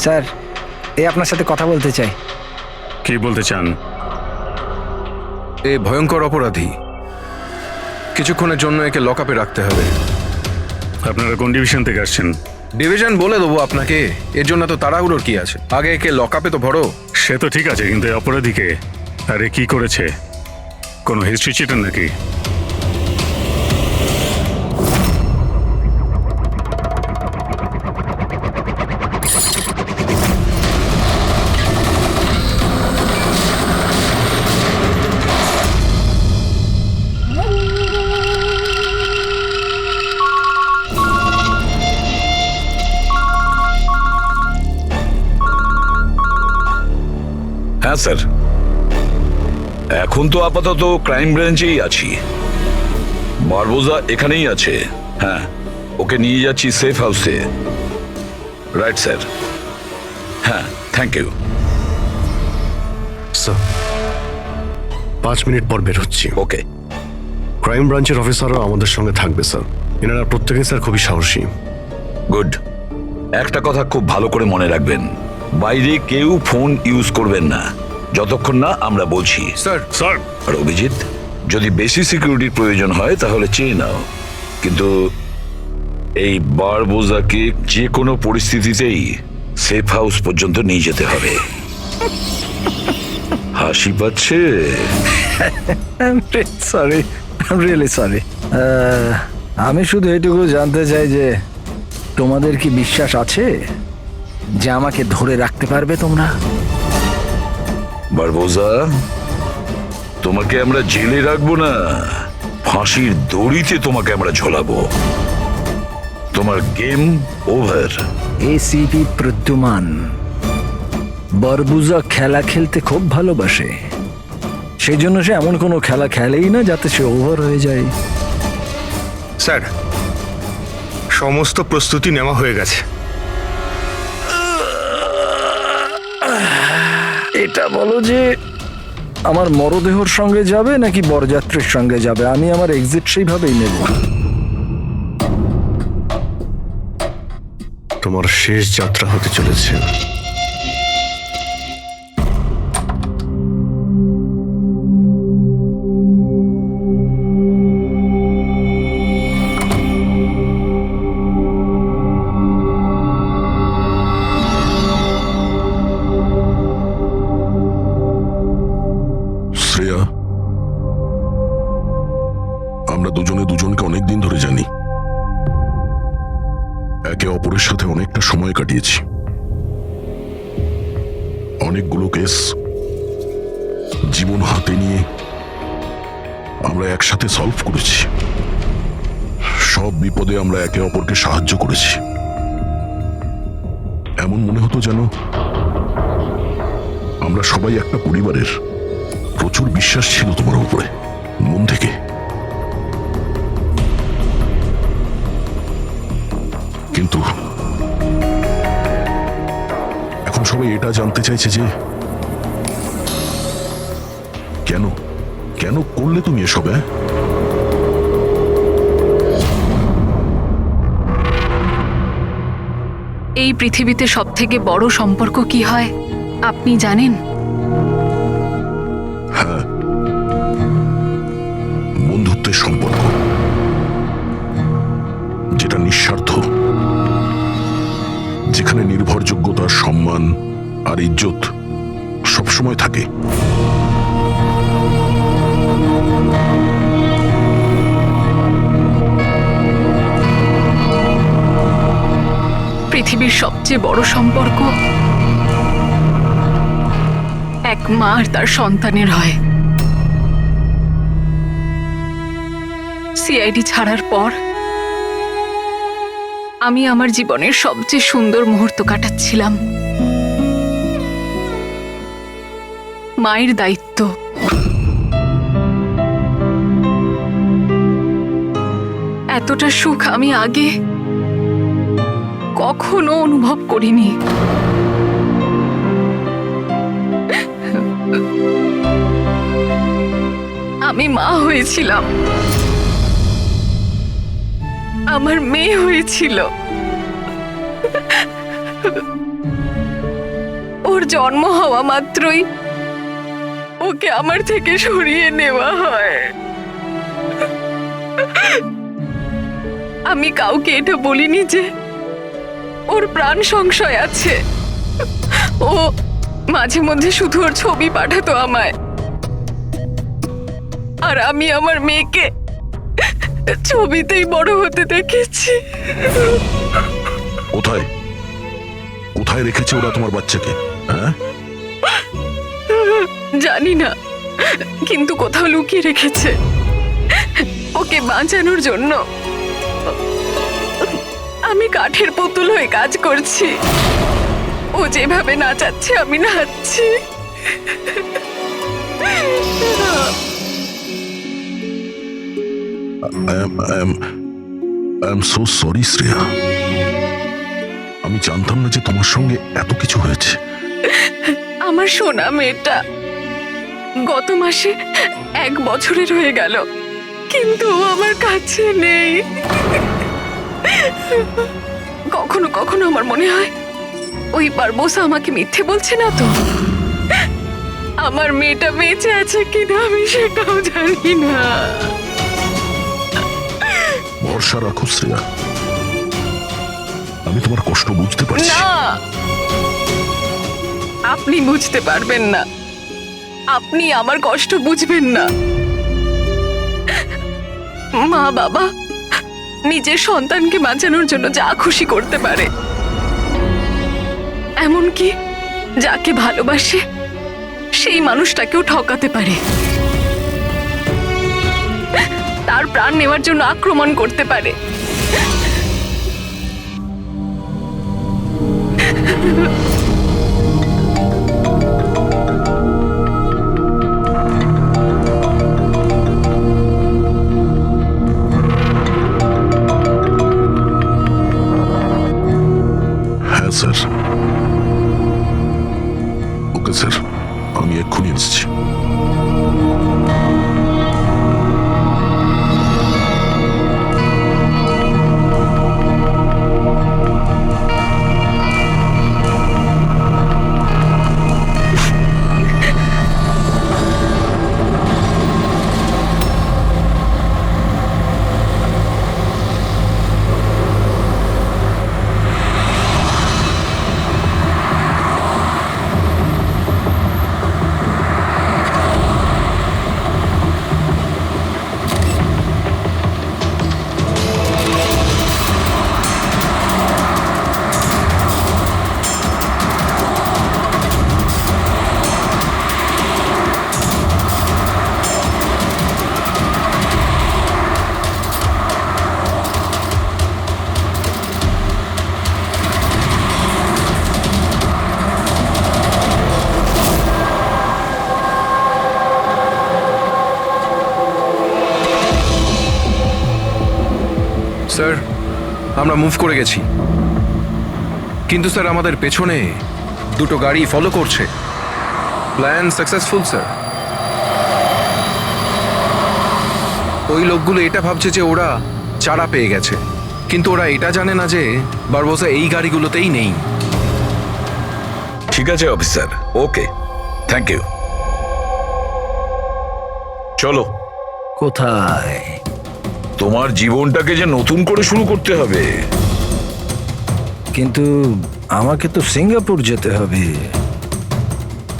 Sir, আপনার সাথে কথা বলতে চাই। কি বলতে চান? এ ভয়ঙ্কর অপরাধী, কিছুক্ষণের জন্য একে লকআপে রাখতে হবে। আপনারা কোন ডিভিশন থেকে আসছেন? ডিভিশন বলে দেবো আপনাকে, এর জন্য তো তাড়াহুড়োর কি আছে? আগে একে লকআপে তো ভরো। সে তো ঠিক আছে, কিন্তু এই অপরাধীকে আরে কি করেছে? কোনো হিস্ট্রি চিটার নাকি? হ্যাঁ স্যার, এখন তো আপাতত ক্রাইম ব্রাঞ্চেই আছি। বারবোজা এখানেই আছে। হ্যাঁ, ওকে নিয়ে যাচ্ছি সেফ হাউসে। Right sir. হ্যাঁ, থ্যাংক ইউ স্যার। 5 মিনিট পর বের হচ্ছি। ওকে। ক্রাইম ব্রাঞ্চের অফিসারও আমাদের সঙ্গে থাকবে স্যার। এনারা প্রত্যেকেই স্যার খুবই সাহসী। গুড। একটা কথা খুব ভালো করে মনে রাখবেন, বাইরে কেউ ফোন ইউজ করবেন না যতক্ষণ না আমরা বলছি। স্যার। স্যার, আর অভিজিৎ, যদি বেশি সিকিউরিটির প্রয়োজন হয় তাহলে চেয়ে নাও, কিন্তু এই বারবোজাকে যে কোনো পরিস্থিতিতেই সেফ হাউস পর্যন্ত নিয়ে যেতে হবে। হাসি পাচ্ছে? Sorry, really sorry. আমি শুধু এটুকু জানতে চাই যে তোমাদের কি বিশ্বাস আছে যে আমাকে ধরে রাখতে পারবে তোমরা? বারবোজা, তোমাকে আমরা জেলে রাখবো না, ফাঁসির দড়িতে তোমাকে আমরা ঝোলাবো। তোমার গেম ওভার। এসিপি প্রদ্যুমান বারবুজা খেলা খেলতে খুব ভালোবাসে, সেই জন্য সে এমন কোনো খেলা খেলেই না যাতে সে ওভার হয়ে যায়। স্যার, সমস্ত প্রস্তুতি নেওয়া হয়ে গেছে। এটা বলো যে আমার মরদেহর সঙ্গে যাবে নাকি বরযাত্রীর সঙ্গে যাবে? আমি আমার এক্সিট সেইভাবেই নেব। তোমার শেষ যাত্রা হতে চলেছে। শ্রেয়া, আমরা দুজনে দুজনকে অনেকদিন ধরে জানি, একে অপরের সাথে অনেকটা সময় কাটিয়েছি। অনেকগুলো কেস জীবন হাতে নিয়ে আমরা একসাথে সলভ করেছি। সব বিপদে আমরা একে অপরকে সাহায্য করেছি। এমন মনে হতো যেন আমরা সবাই একটা পরিবারের। প্রচুর বিশ্বাস ছিল তোমার উপরে, মন থেকে। কিন্তু এখন সবাই এটা জানতে চাইছে যে কেন কেন করলে তুমি এসব? এই পৃথিবীতে সবথেকে বড় সম্পর্ক কি হয় আপনি জানেন? হ্যাঁ, বন্ধুত্বের সম্পর্ক, যেটা নিঃস্বার্থ, যেখানে নির্ভরযোগ্যতা, সম্মান আর ইজ্জত সবসময় থাকে। পৃথিবীর সবচেয়ে বড় সম্পর্ক এক মা আর তার সন্তানের হয়। সিআইডি ছাড়ার পর আমি আমার জীবনের সবচেয়ে সুন্দর মুহূর্ত কাটাচ্ছিলাম। মায়ের দায়িত্ব, এতটা সুখ আমি আগে কখনো অনুভব করিনি। আমি মা হয়েছিলাম, আমার মেয়ে হয়েছিল। জন্ম হওয়া মাত্রই ওকে আমার থেকে সরিয়ে নেওয়া হয়। আমি কাউকে এটা বলিনি যে ওর প্রাণ সংশয় আছে। ও মাঝে মধ্যে শুধু ওর ছবি পাঠাতো আমায়, আর আমি আমার মেয়েকে ছবিতেই বড় হতে দেখেছি। কোথায় কোথায় রেখেছে ওরা তোমার বাচ্চাকে? হ্যাঁ, জানি না, কিন্তু কোথাও লুকিয়ে রেখেছে ওকে বাঁচানোর জন্য। আমি কাঠের পুতুল হয়ে কাজ করছি, ও যেভাবে নাচাচ্ছে আমি নাচছি। I am so sorry Shreya. আমি জানতাম না যে তোমার সঙ্গে এত কিছু হয়েছে। আমার সোনা মেয়েটা গত মাসে 1 বছরের হয়ে গেল, কিন্তু ও আমার কাছে নেই। কখনো কখনো আমার মনে হয় ওই বারবোসা আমাকে মিথ্যে বলছে না তো। আমার মেয়েটা বেঁচে আছে কিনা আমি সেটাও জানি না। ভরসা রাখো শ্রেয়া, আমি তোমার কষ্ট বুঝতে পারছি। না, আপনি বুঝতে পারবেন না, আপনি আমার কষ্ট বুঝবেন না। মা বাবা নিজের সন্তানকে বাঁচানোর জন্য যা খুশি করতে পারে, এমনকি যাকে ভালোবাসে সেই মানুষটাকেও ঠকাতে পারে, তার প্রাণ নেওয়ার জন্য আক্রমণ করতে পারে। হ্যাঁ স্যার, ওকে স্যার, আমি এক্ষুনি এসেছি। স্যার, আমরা মুভ করে গেছি, কিন্তু স্যার আমাদের পেছনে 2টো গাড়ি ফলো করছে। Plan successful sir. ওই লোকগুলো এটা ভাবছে যে ওরা চারা পেয়ে গেছে, কিন্তু ওরা এটা জানে না যে বারবোসা এই গাড়িগুলোতেই নেই। ঠিক আছে অফিসার, ওকে, থ্যাংক ইউ। চলো, কোথায়? তোমার জীবনটাকে যে নতুন করে শুরু করতে হবে। কিন্তু আমাকে তো সিঙ্গাপুর যেতে হবে।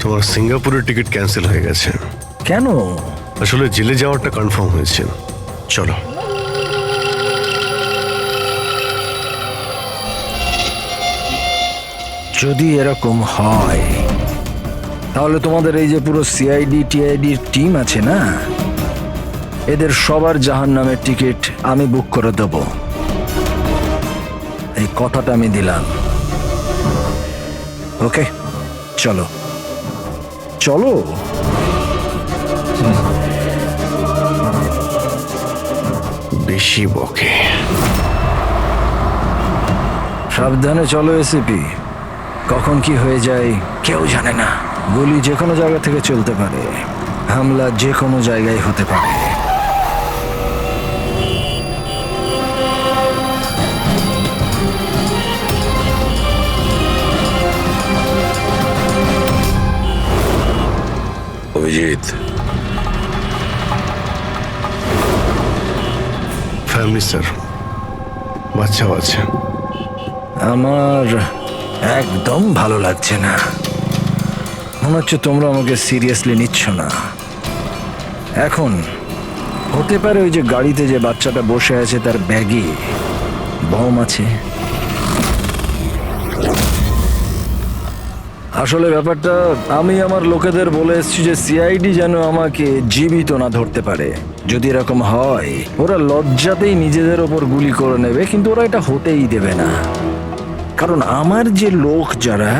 তোমার সিঙ্গাপুরের টিকিট ক্যান্সেল হয়ে গেছে। কেন? আসলে জেলে যাওয়াটা কনফার্ম হয়েছে। চলো। যদি এরকম হয় তাহলে তোমাদের এই যে পুরো সিআইডি টিআইডির টিম আছে না, এদের সবার জাহান্নামের টিকিট আমি বুক করে দেব। এই কথাটা আমি দিলাম। ওকে, চলো চলো। বেশি বকে। সাবধানে চলো এসিপি, কখন কি হয়ে যায় কেউ জানে না। গুলি যে কোনো জায়গা থেকে চলতে পারে, হামলা যে কোনো জায়গায় হতে পারে। অভিজিৎ, ফ্যামিলি স্যার, বাচ্চাও আছে। আমার একদম ভালো লাগছে না। মনে হচ্ছে তোমরা আমাকে সিরিয়াসলি নিচ্ছ না। এখন হতে পারে ওই যে গাড়িতে যে বাচ্চাটা বসে আছে তার ব্যাগে বম আছে। আসলে ব্যাপারটা আমি আমার লোকেদের বলে এসেছি যে সিআইডি যেন আমাকে জীবিত না ধরতে পারে। যদি এরকম হয় ওরা লজ্জাতেই নিজেদের ওপর গুলি করে নেবে, কিন্তু ওরা এটা হতেই দেবে না। কারণ আমার যে লোক যারা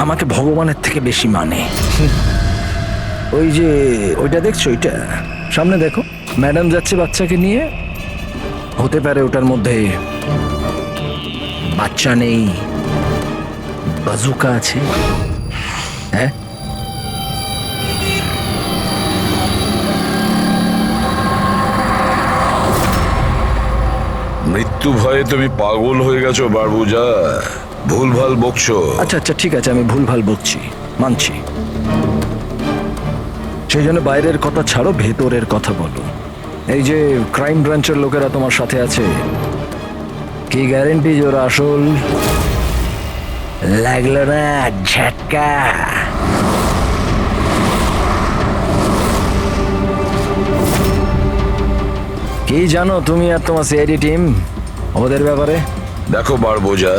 আমাকে ভগবানের থেকে বেশি মানে। ওই যে ওইটা দেখছো, ওইটা সামনে দেখো, ম্যাডাম যাচ্ছে বাচ্চাকে নিয়ে। হতে পারে ওটার মধ্যে বাচ্চা নেই, বাজুকা আছে। হ্যাঁ, মৃত্যু ভয়ে তুমি পাগল হয়ে গেছো বারবুজা, ভুলভাল বকছো। আচ্ছা আচ্ছা ঠিক আছে, আমি ভুলভাল বকছি, মানছি। সেই জন্য বাইরের কথা ছাড়ো, ভেতরের কথা বলো। এই যে ক্রাইম ব্রাঞ্চের লোকেরা তোমার সাথে আছে, কি গ্যারেন্টি যে ওরা আসল? লাগলো না ঝটকা? কি জানো তুমি আর তোমার সিআইডি টিম ওদের ব্যাপারে? দেখো বারবোজা,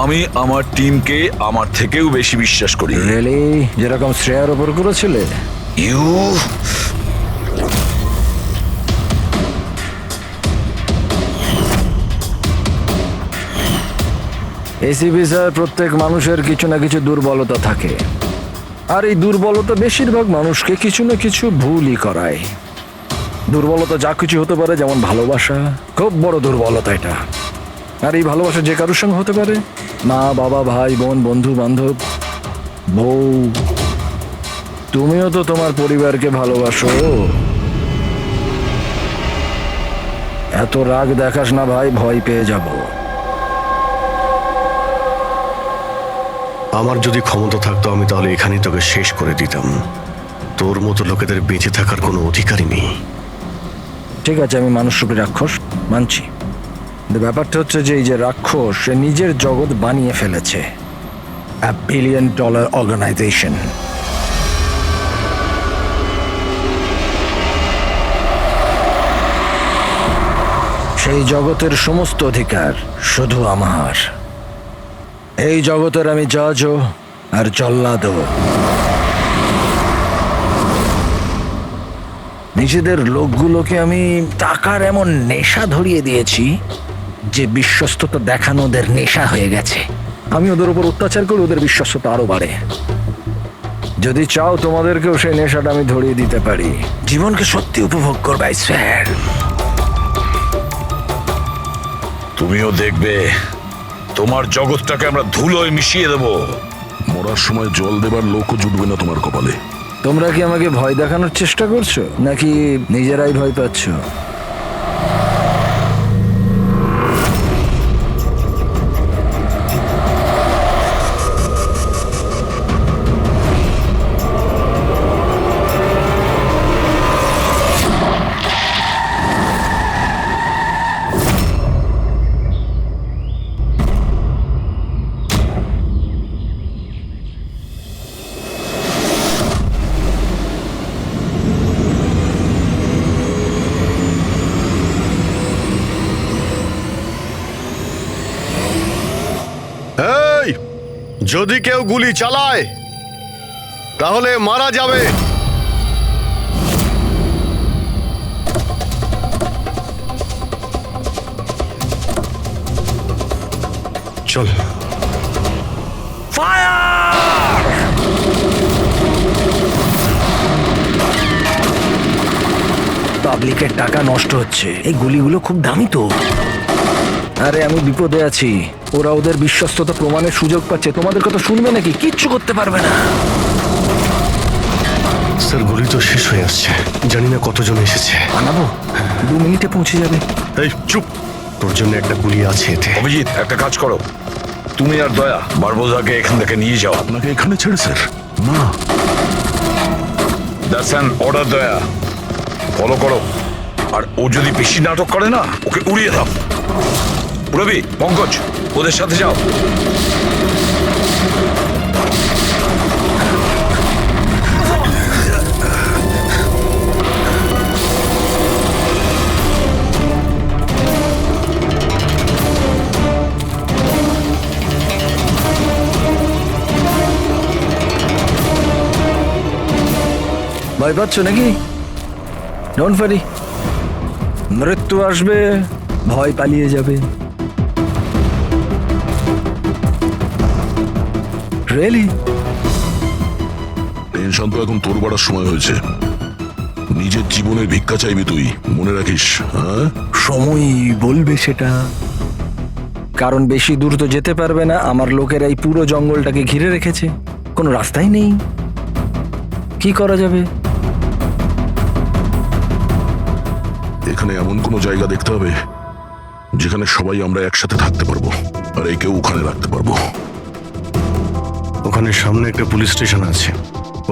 আমি আমার টিমকে আমার থেকেও বেশি বিশ্বাস করি। রিয়েলি? যেরকম শ্রেয়ার ওপর করেছিলে? ইউ এসিপি স্যার, প্রত্যেক মানুষের কিছু না কিছু দুর্বলতা থাকে, আর এই দুর্বলতা বেশিরভাগ মানুষকে কিছু না কিছু ভুলই করায়। দুর্বলতা যা কিছু হতে পারে, যেমন ভালোবাসা, খুব বড় দুর্বলতা এটা। আর এই ভালোবাসা যে কারোর সঙ্গে হতে পারে, মা বাবা, ভাই বোন, বন্ধু বান্ধব, বউ। তুমিও তো তোমার পরিবারকে ভালোবাসো। এত রাগ দেখাস না ভাই, ভয় পেয়ে যাব। আমার যদি ক্ষমতা থাকতো আমি তাহলে এখানেই তোকে শেষ করে দিতাম। তোর মতো লোকেদের বেঁচে থাকার কোনো অধিকারই নেই। ঠিক আছে, আমি মানুষ রূপী রাক্ষস মানছি। কিন্তু ব্যাপারটা হচ্ছে যে এই যে রাক্ষস, সে নিজের জগৎ বানিয়ে ফেলেছে, $1 বিলিয়ন অর্গানাইজেশন। সেই জগতের সমস্ত অধিকার শুধু আমার। এই জগতের আমি জজও আর জল্লাদও। নিজেদের লোকগুলোকে আমি টাকার এমন নেশা ধরিয়ে দিয়েছি যে বিশ্বস্ততা দেখানো ওদের নেশা হয়ে গেছে। আমি ওদের উপর অত্যাচার করি, ওদের বিশ্বস্ততা আরো বাড়ে। যদি চাও তোমাদেরকেও সেই নেশাটা আমি ধরিয়ে দিতে পারি। জীবনকে সত্যি উপভোগ করবে স্যার। তুমিও দেখবে তোমার জগৎটাকে আমরা ধুলোয় মিশিয়ে দেবো। মরার সময় জল দেবার লোকও জুটবে না তোমার কপালে। তোমরা কি আমাকে ভয় দেখানোর চেষ্টা করছো, নাকি নিজেরাই ভয় পাচ্ছ? এই, যদি কেউ গুলি চালায় তাহলে মারা যাবে। চল। পাবলিকের টাকা নষ্ট হচ্ছে, এই গুলিগুলো খুব দামি তো। আরে আমি বিপদে আছি, ওরা ওদের বিশ্বস্ততা প্রমাণের সুযোগ পাচ্ছে। তোমাদের কথা শুনবে নাকি? কিচ্ছু করতে পারবে না। স্যার, গুলি তো শেষ হয়ে আসছে, জানি না কতজন এসেছে। বানাবো, 2 মিনিটে পৌঁছে যাবে। এই চুপ, তোর জন্য একটা গুলি আছে এতে। অভিজিৎ, একটা কাজ করো, তুমি আর দয়া বারবোজাকে এখান থেকে নিয়ে যাও। আপনাকে এখানে ছেড়ে স্যার? না, দ্যাটস অ্যান অর্ডার দয়া, ফলো করো। আর ও যদি বেশি নাটক করে না, ওকে উড়িয়ে দাও। রবি, পঙ্কজ, ওদের সাথে যাও। ভয় পাচ্ছ নাকি? ডোন্ট ওয়ারি, মৃত্যু আসবে, ভয় পালিয়ে যাবে। রিয়েলি? টেনশন তো এখন তোর বাড়ার সময় হয়েছে। নিজের জীবনের ভিক্ষা চাইবি তুই, মনে রাখিস। হ্যাঁ, সময় বলবে সেটা। কারণ বেশি দূর তো যেতে পারবে না, আমার লোকেরা এই পুরো জঙ্গলটাকে ঘিরে রেখেছে, কোনো রাস্তাই নেই। কি করা যাবে? এখানে এমন কোনো জায়গা দেখতে হবে যেখানে সবাই আমরা একসাথে থাকতে পারবো, আর একেও ওখানে রাখতে পারবো। ওখানে সামনে একটা পুলিশ স্টেশন আছে,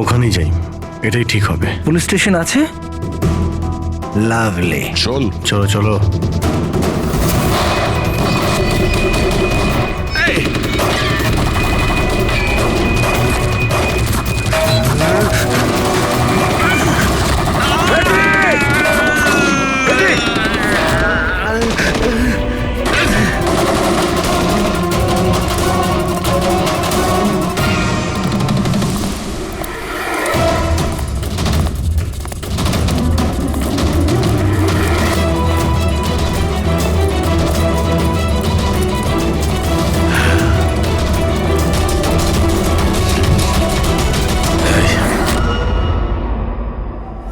ওখানেই যাই, এটাই ঠিক হবে। পুলিশ স্টেশন আছে? লাভলি। চল। চলো চলো।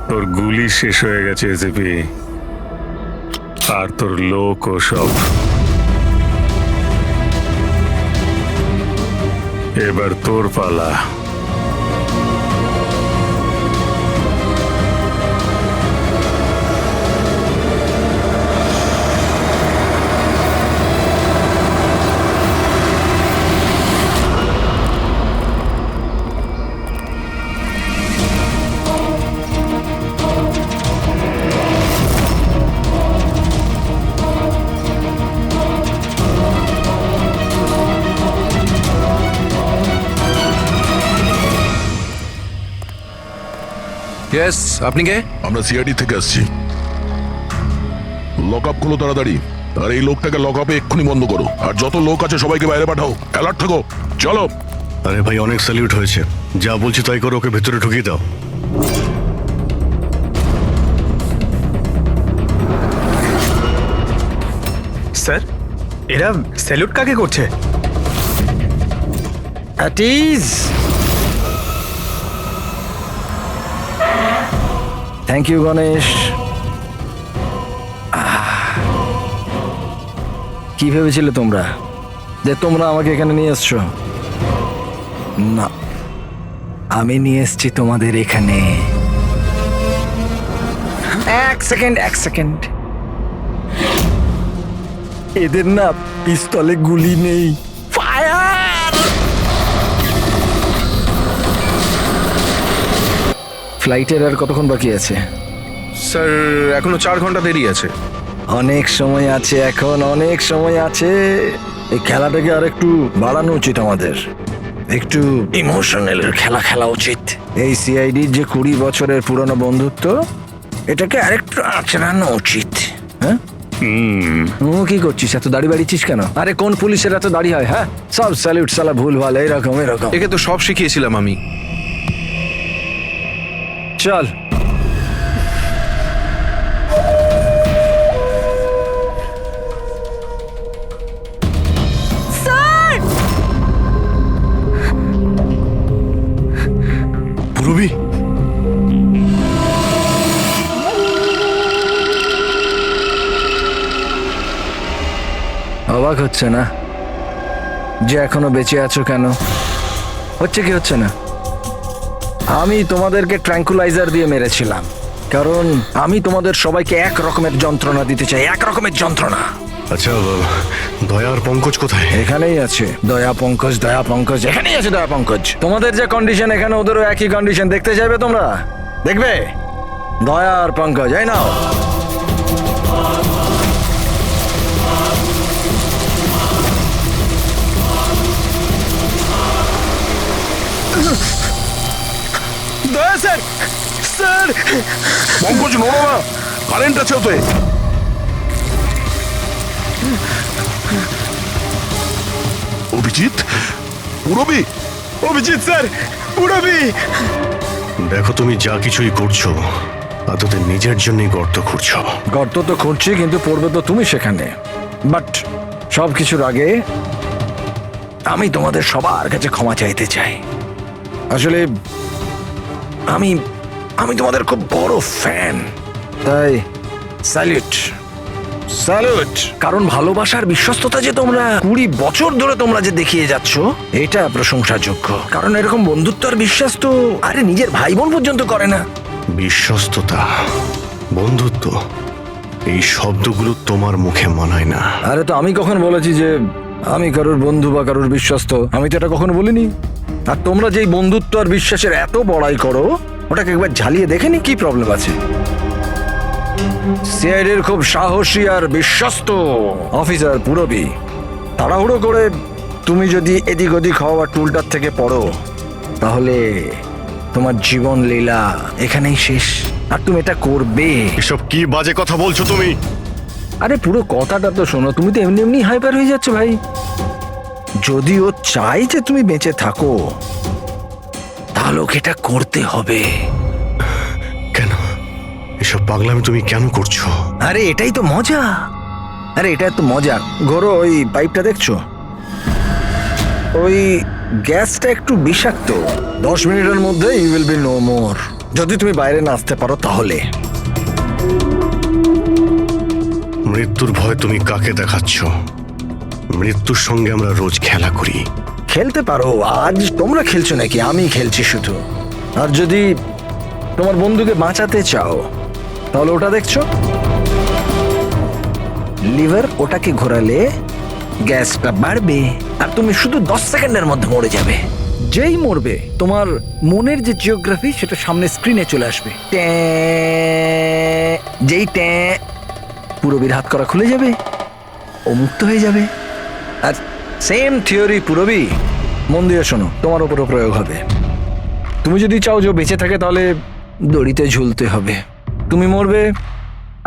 তোর গুলি শেষ হয়ে গেছে এসিপি, আর তোর লোক ও সব। এবার তোর পালা। ইয়েস, আপনি কে? আমরা সিআইডি থেকে আসছি। লক আপ খোলো তাড়াতাড়ি, আর এই লোকটাকে লক আপে এক্ষুনি বন্ধ করো, আর যত লোক আছে সবাইকে বাইরে পাঠাও। অ্যালার্ট থাকো, চলো। আরে ভাই, অনেক স্যালিউট হয়েছে, যা বলছি তাই করো, ওকে ভেতরে ঢুকিয়ে দাও। স্যার, এরা স্যালুট কাকে করছে? Thank you Ganesh. কি ভেবেছিলে তোমরা যে তোমরা আমাকে এখানে নিয়ে এসছো? না, আমি নিয়ে এসছি তোমাদের এখানে। এক সেকেন্ড। এদের না পিস্তলে গুলি নেই। ফায়ার! ফ্লাইটের আর কতক্ষণ বাকি আছে? স্যার, এখনো 4 ঘন্টা দেরি আছে। অনেক সময় আছে, এখন অনেক সময় আছে। এই খেলাটাকে আর একটু বাড়ানো উচিত আমাদের, একটু ইমোশনাল খেলা উচিত। এই সিআইডির যে 20 বছরের পুরনো বন্ধুত্ব, এটাকে আরেকটু আচড়ানো উচিত। হ্যাঁ, কি করছিস? এত দাড়ি বাড়িছিস কেন? আরে কোন পুলিশের এত দাড়ি হয়? হ্যাঁ, সব স্যালুট সালা ভুল ভাল, এরকম। একে তো সব শিখিয়েছিলাম আমি। চল। রবি, অবাক হচ্ছে না যে এখনো বেঁচে আছো? কেন হচ্ছে? কি হচ্ছে না? আমি তোমাদেরকে ট্র্যাঙ্কুলাইজার দিয়ে মেরেছিলাম, কারণ আমি তোমাদের সবাইকে এক রকমের যন্ত্রণা দিতে চাই, এক রকমের যন্ত্রণা। আচ্ছা, দয়া আর পঙ্কজ কোথায়? এখানেই আছে দয়া পঙ্কজ, এখানেই আছে দয়া পঙ্কজ। তোমাদের যে কন্ডিশন, এখানে ওদেরও একই কন্ডিশন। দেখতে চাইবে তোমরা? দেখবে দয়া আর পঙ্কজ, এই নাও। দয়া স্যার, স্যার পঙ্কজ নড়ো না, কারেন্ট আছে ওতে। অভিজিৎ, পুরবি, অভিজিৎ স্যার, পুরবি। দেখো তুমি যা কিছুই করছো তা তোদের নিজের জন্যই গর্ত খুঁড়ছো। গর্ত তো খুঁড়ছি, কিন্তু পড়বে তো তুমি সেখানে। বাট সব কিছুর আগে আমি তোমাদের সবার কাছে ক্ষমা চাইতে চাই। আসলে আমি আমি তোমাদের খুব বড় ফ্যান, তাই স্যালুট স্যালুট। কারণ ভালোবাসার বিশ্বস্ততা যে তোমরা 20 বছর ধরে তোমরা যে দেখিয়ে যাচ্ছ, এটা প্রশংসাযোগ্য। কারণ এরকম বন্ধুত্ব আর বিশ্বাস তো আরে নিজের ভাই বোন পর্যন্ত করে না। বিশ্বস্ততা, বন্ধুত্ব, এই শব্দগুলো তোমার মুখে মানায় না। আরে তো আমি কখন বলেছি যে আমি কারোর বন্ধু বা কারোর বিশ্বস্ত? আমি তো এটা কখনো বলিনি। আর তোমরা যেই বন্ধুত্ব আর বিশ্বাসের এত বড়াই করো, ওটাকে একবার ঝালিয়ে দেখেনি কি প্রবলেম আছে? সিআইডির খুব সাহসী আর বিশ্বস্ত অফিসার পুরবি, তাড়াহুড়ো করে তুমি যদি এদিক ওদিক হওয়া টুলটার থেকে পড়ো, তাহলে তোমার জীবন লীলা এখানেই শেষ। আর তুমি এটা করবে। এসব কি বাজে কথা বলছো তুমি? আরে পুরো কথাটা তো শোনো, তুমি তো এমনি এমনি হাইপার হয়ে যাচ্ছ ভাই। যদি ও চাই যে তুমি বেঁচে থাকো, তাহলে ওকে এটা করতে হবে। কেন এসব পাগলামি তুমি কেন করছো? আরে এটাই তো মজা। আরে এটা তো মজা। ঘোরো, ওই পাইপটা দেখছো? ওই গ্যাসটা একটু বিষাক্ত। 10 মিনিটের মধ্যে you will be no more. যদি তুমি বাইরে না আসতে পারো তাহলে। মৃত্যুর ভয় তুমি কাকে দেখাচ্ছ? মৃত্যুর সঙ্গে আমরা রোজ খেলা করি। খেলতে পারো, আজ তোমরা খেলছো নাকি? আমি খেলছি শুধু। আর যদি তোমার বন্ধুকে বাঁচাতে চাও, তাহলে ওটা দেখছো লিভার, ওটাকে ঘোরালে গ্যাসটা বাড়বে আর তুমি শুধু 10 সেকেন্ডের মধ্যে মরে যাবে। যেই মরবে, তোমার মনের যে জিওগ্রাফি সেটা সামনে স্ক্রিনে চলে আসবে। যেই পুরবীর হাত করা খুলে যাবে, ও মুক্ত হয়ে যাবে। আর সেম থিওরি পুরবি, মন দিয়ে শোনো, তোমার উপরও প্রয়োগ হবে। তুমি যদি চাও যে ও বেঁচে থাকে, তাহলে দড়িতে ঝুলতে হবে। তুমি মরবে,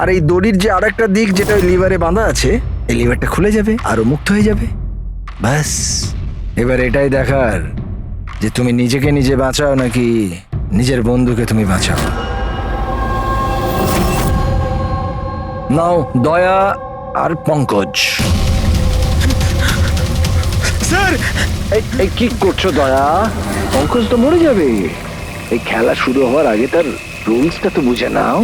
আর এই দড়ির যে আরেকটা দিক যেটা লিভারে বাঁধা আছে, এই লিভারটা খুলে যাবে আর ও মুক্ত হয়ে যাবে। ব্যাস, এবার এটাই দেখার যে তুমি নিজেকে নিজে বাঁচাও নাকি নিজের বন্ধুকে তুমি বাঁচাও। নাও দয়া আর পঙ্কজ। স্যার, এই কি করছো দয়া? পঙ্কজ তো মরে যাবে। এই খেলা শুরু হওয়ার আগে তার রুলসটা তো বুঝে নাও।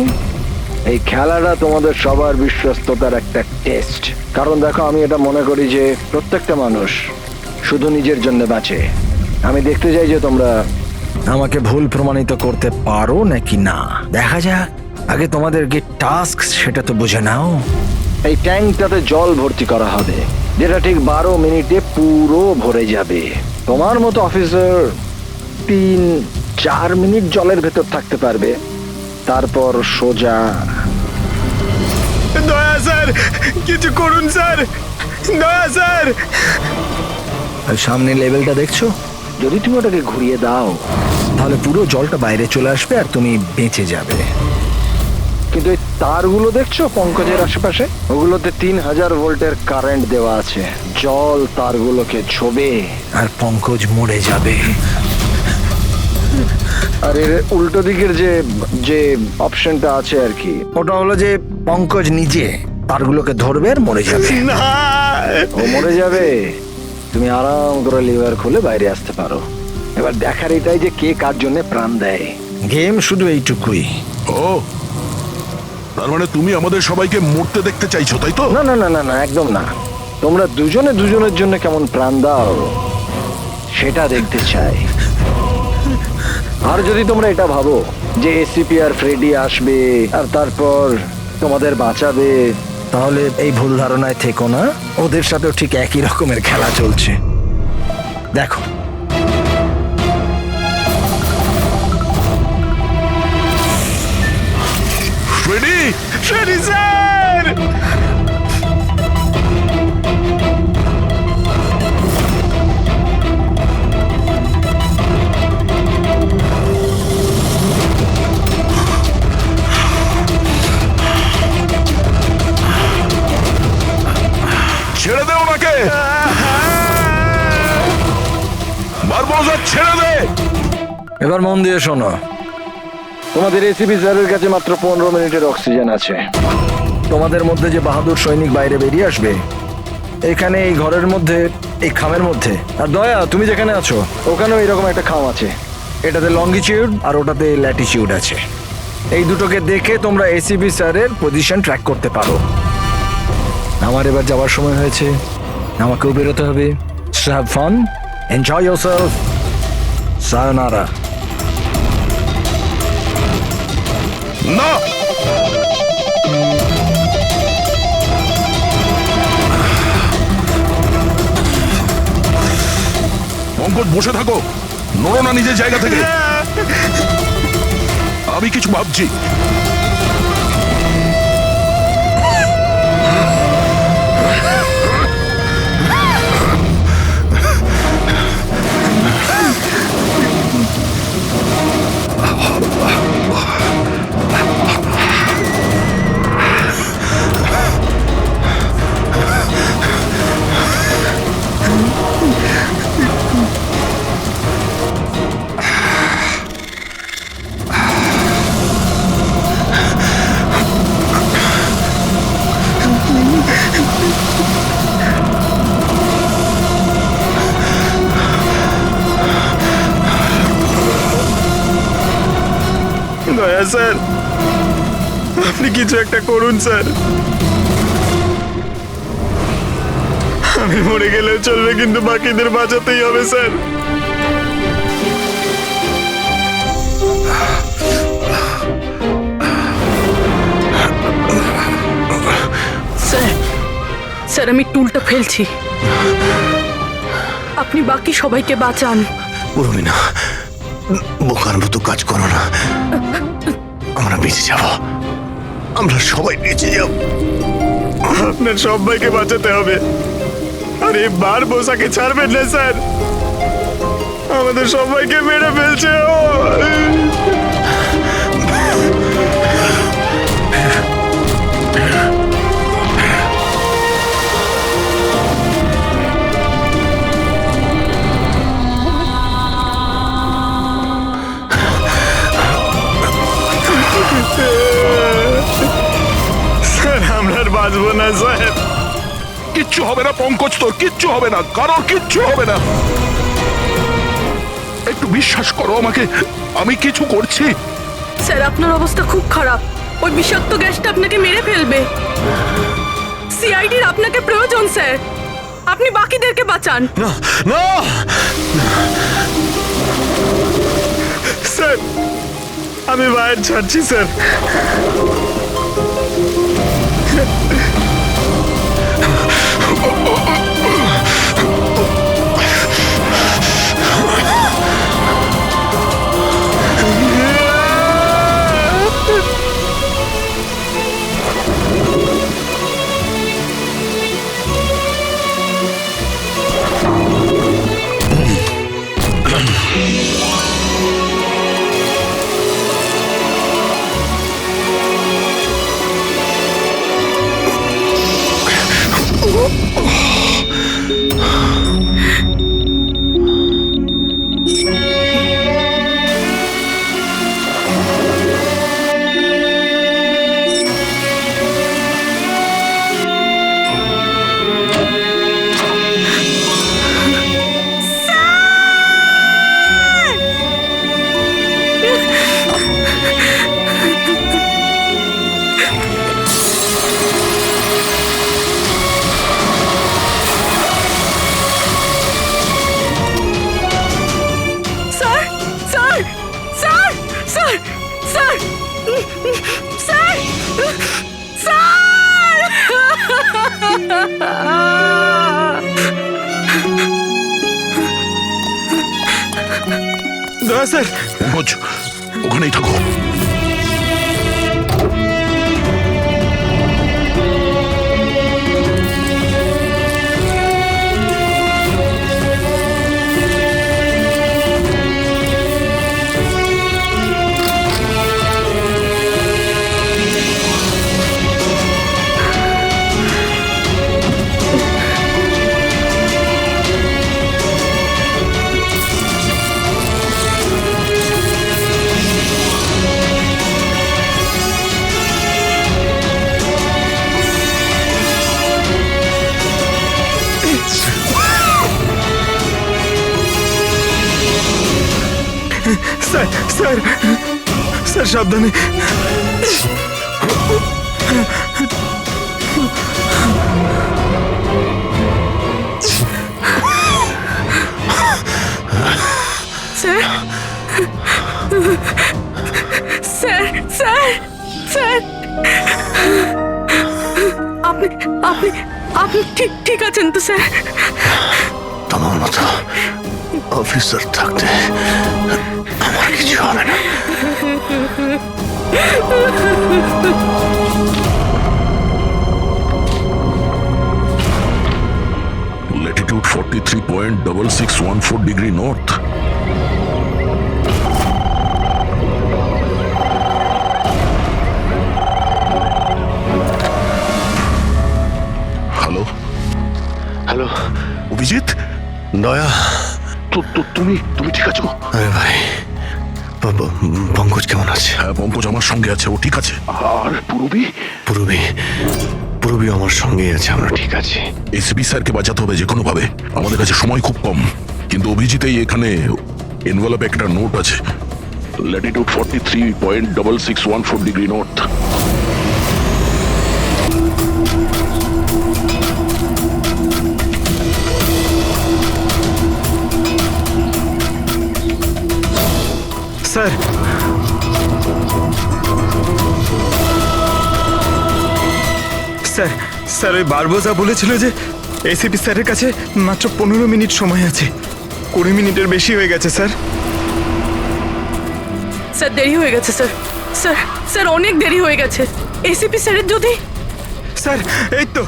এই খেলাটা তোমাদের সবার বিশ্বস্ততার একটা টেস্ট। কারণ দেখো, আমি এটা মনে করি যে প্রত্যেকটা মানুষ শুধু নিজের জন্য বাঁচে। আমি দেখতে চাই যে তোমরা আমাকে ভুল প্রমাণিত করতে পারো নাকি না। দেখা যাক। আগে তোমাদের কি টাস্ক সেটা তো বুঝে নাও। এই ট্যাঙ্কটাতে জল ভর্তি করা হবে, যেটা ঠিক 12 মিনিটে পুরো ভরে যাবে। তোমার মতো অফিসার 3-4 মিনিট জলের ভেতর থাকতে পারবে, তারপর সোজা। দয়া স্যার, কিছু করুন স্যার, দয়া স্যার। আর সামনে লেভেলটা দেখছো? যদি তুমি ওটাকে ঘুরিয়ে দাও, তাহলে পুরো জলটা বাইরে চলে আসবে আর তুমি বেঁচে যাবে। কিন্তু এই তারগুলো দেখছো পঙ্কজের আশেপাশে, ওগুলোতে 3000 ভোল্টের কারেন্ট দেওয়া আছে। জল তারগুলোকে ছোবে আর পঙ্কজ মরে যাবে। আর এর উল্টো দিকের যে অপশনটা আছে আর কি, ওটা হলো যে পঙ্কজ নিজে তারগুলোকে ধরবে আর মরে যাবে। না, ও মরে যাবে, তুমি আরাম করে লিভার খুলে বাইরে আসতে পারো। এবার দেখার এটাই যে কে কার জন্য প্রাণ দেয়। গেম শুধু এইটুকুই। ও, তার মানে তুমি আমাদের সবাইকে মরতে দেখতে চাইছো, তাই তো? না না না না না, একদম না। তোমরা দুজনে দুজনের জন্য কেমন প্রাণ দাও সেটা দেখতে চাই। আর যদি তোমরা এটা ভাবো যে এসিপি আর ফ্রেডি আসবে আর তারপর তোমাদের বাঁচাবে, তাহলে এই ভুল ধারণায় থেকো না। ওদের সাথেও ঠিক একই রকমের খেলা চলছে। দেখো, সরি স্যার। ছেড়ে দে ওনাকে, বারবোজা ছেড়ে দে। এবার মন দিয়ে শোনো, তোমাদের এসিপি স্যারের কাছে মাত্র 15 মিনিটের অক্সিজেন আছে। তোমাদের মধ্যে যে বাহাদুর সৈনিক বাইরে বেরিয়ে আসবে, এখানে এই ঘরের মধ্যে, এই খামের মধ্যে। আর দয়া, তুমি যেখানে আছো ওখানেও এরকম একটা খাম আছে, এটাতে লঙ্গিটিউড আর ওটাতে ল্যাটিটিউড আছে। এই দুটোকে দেখে তোমরা এসিপি স্যারের পজিশন ট্র্যাক করতে পারো। আমার এবার যাওয়ার সময় হয়েছে, আমাকেও বেরোতে হবে। So have fun, enjoy yourself, sayonara. না, পঙ্কজ বসে থাকো, নড়ো না নিজের জায়গা থেকে। আমি কিছু ভাবছি। দয়া স্যার, আপনি কিছু একটা করুন স্যার। আমি মরে গেলেও চলবে, কিন্তু বাকিদের বাঁচাতেই হবে স্যার। স্যার, স্যার আমি টুলটা ফেলছি, আপনি বাকি সবাইকে বাঁচান। উর্মিনা, বোকার মতো কাজ করো না। আমরা বেঁচে যাব, আমরা সবাই বেঁচে যাব। আপনার সবাইকে বাঁচাতে হবে, আর এই বারবোসাকে ছাড়বেন না স্যার। আমাদের সবাইকে মেরে ফেলছে ও। স্যার আমরা আর বাঁচবো না স্যার। কিচ্ছু হবে না পঙ্কজ, তোর কিচ্ছু হবে না, কারোর কিচ্ছু হবে না। একটু বিশ্বাস করো আমাকে, আমি কিছু করছি। স্যার আপনার অবস্থা খুব খারাপ, ওই বিষাক্ত গ্যাসটা আপনাকে মেরে ফেলবে। সিআইডির আপনাকে প্রয়োজন স্যার, আপনি বাকিদেরকে বাঁচান। না না, স্যার আমি বাইরে ছাড়ছি স্যার। স্যার পঙ্কজ, ওখানেই থাকো। স্যার স্যার সাবধানে। স্যার স্যার স্যার স্যার আপনি আপনি আপনি ঠিক ঠিক আছেন তো স্যার? তোমার মতো অফিসার থাকতে আমার কিছু হবে না। Latitude 43.6614 degree north. Hello hello Abhijit, দয়া। তুমি ঠিক আছো? আরে ভাই, পঙ্কজ কেমন আছে? হ্যাঁ, পঙ্কজ আমার সঙ্গে আছে, ও ঠিক আছে। আর পূরবী? পূরবী আমার সঙ্গেই আছে, আমরা ঠিক আছি। এসপি স্যারকে বাঁচাতে হবে যে কোনো ভাবে, আমাদের কাছে সময় খুব কম। কিন্তু অভিজিতেই এখানে এনভেলপে একটা নোট আছে, Latitude 43.6614 degree north. Sir sir sir ওই বারবোজা বলেছিল যে এসিপি স্যারের কাছে মাত্র 15 মিনিট সময় আছে। 20 মিনিটের বেশি হয়ে গেছে স্যার। স্যার দেরি হয়ে গেছে স্যার। স্যার স্যার অনেক দেরি হয়ে গেছে। এসিপি স্যারের যদি স্যার এই তো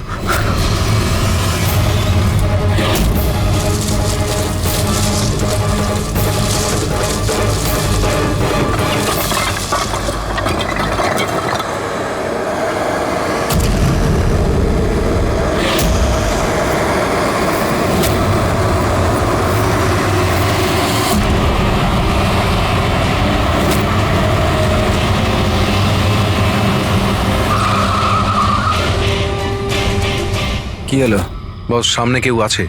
কি হলো? বস, সামনে কেউ আছে।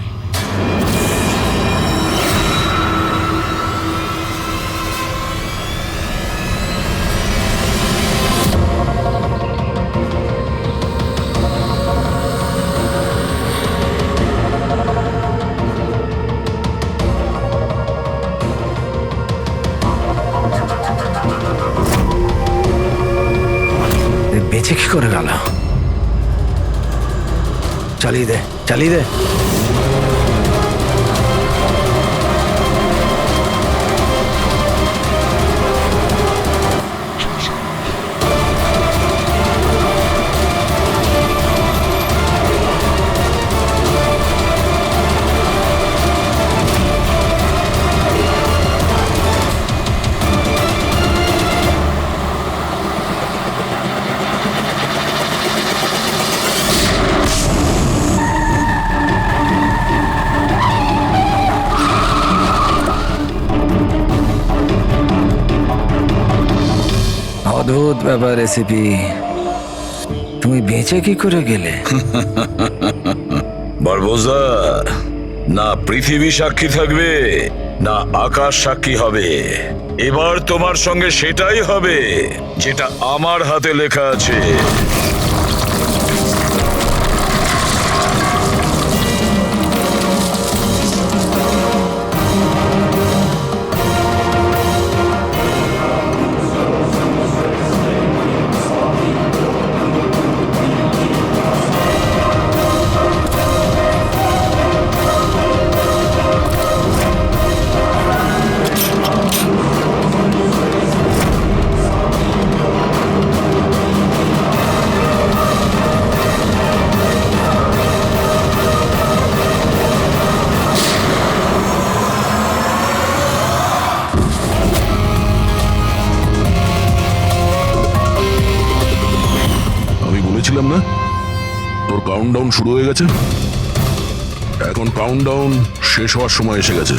বেঁচে কি করে গেল? চালিয়ে দে, চালিয়ে দে। অদ্ভুত ব্যাপার রেসিপি, তুমি বেঁচে কি করে গেলে? বারবোজা, না পৃথিবী সাক্ষী থাকবে না আকাশ সাক্ষী হবে। এবার তোমার সঙ্গে সেটাই হবে যেটা আমার হাতে লেখা আছে। বলেছিলাম না তোর কাউন্টডাউন শুরু হয়ে গেছে। এখন কাউন্টডাউন শেষ হওয়ার সময় এসে গেছে।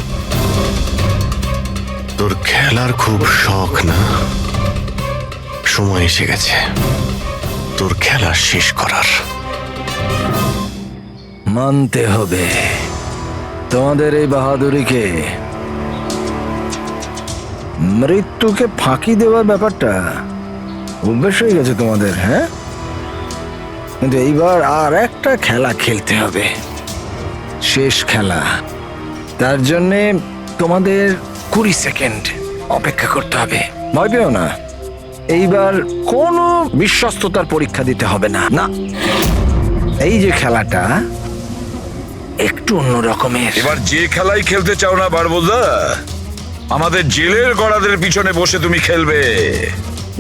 তোর খেলার খুব শখ না? সময় এসে গেছে তোর খেলা শেষ করার। মানতে হবে তোমাদের এই বাহাদুরিকে। মৃত্যুকে ফাঁকি দেওয়ার ব্যাপারটা অভ্যেস হয়ে গেছে তোমাদের, হ্যাঁ? কিন্তু এইবার আর একটা খেলা খেলতে হবে, শেষ খেলা। তার জন্যে তোমাদের 20 সেকেন্ড অপেক্ষা করতে হবে। ভয় পেও না, এইবার কোনো বিশ্বস্ততার পরীক্ষা দিতে হবে না। না, এই যে খেলাটা একটু অন্য রকমের। এবার যে খেলাই খেলতে চাও না বারবোজা, আমাদের জেলের গড়াদের পিছনে বসে তুমি খেলবে।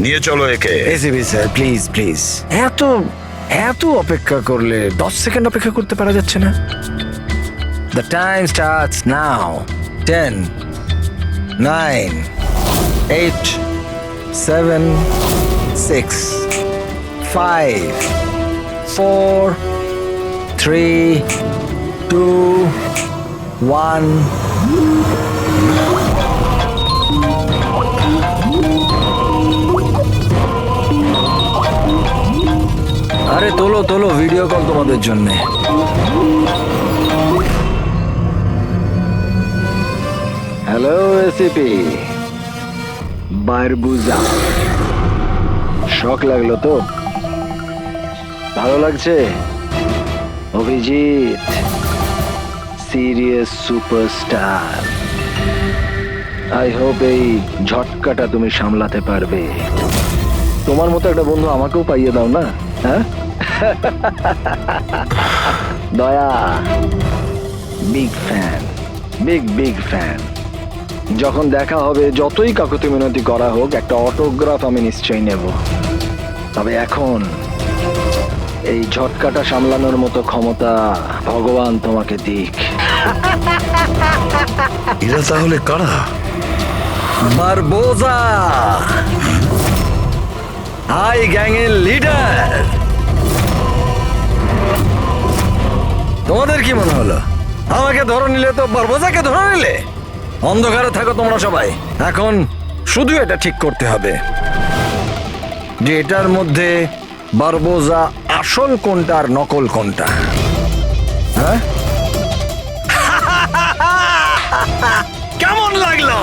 নিয়ে চলো একে। এসিবি স্যার, প্লিজ প্লিজ, এত এত অপেক্ষা করলে 10 সেকেন্ড অপেক্ষা করতে পারা যাচ্ছে না? The time starts now. 10, 9, 8, 7, 6, 5, 4, 3, 2, 1. আরে তোলো তোলো, ভিডিও কল তোমাদের জন্য। হ্যালো এসিপি বারবুজা, শখ লাগলো তো? ভালো লাগছে? Abhijit serious superstar, I hope এই ঝটকাটা তুমি সামলাতে পারবে। তোমার মতো একটা বন্ধু আমাকেও পাইয়ে দাও না, হ্যাঁ? দয়া বিগ ফ্যান, বিগ ফ্যান। যখন দেখা হবে, যতই কাকুতি মিনতি করা হোক, একটা অটোগ্রাফ আমি নিশ্চয়ই নেব। তবে এখন এই ঝটকাটা সামলানোর মতো ক্ষমতা ভগবান তোমাকে দিক। এরা তাহলে কারা? বারবোজা, হাই গ্যাংয়ের লিডার। তোমাদের কি মনে হলো আমাকে ধরে নিলে তো বারবোজাকে ধরে নিলে? অন্ধকারে থাকো তোমরা সবাই। এখন শুধু এটা ঠিক করতে হবে যে এটার মধ্যে বারবোজা আসল কোনটা আর নকল কোনটা। হ্যাঁ, কেমন লাগলো?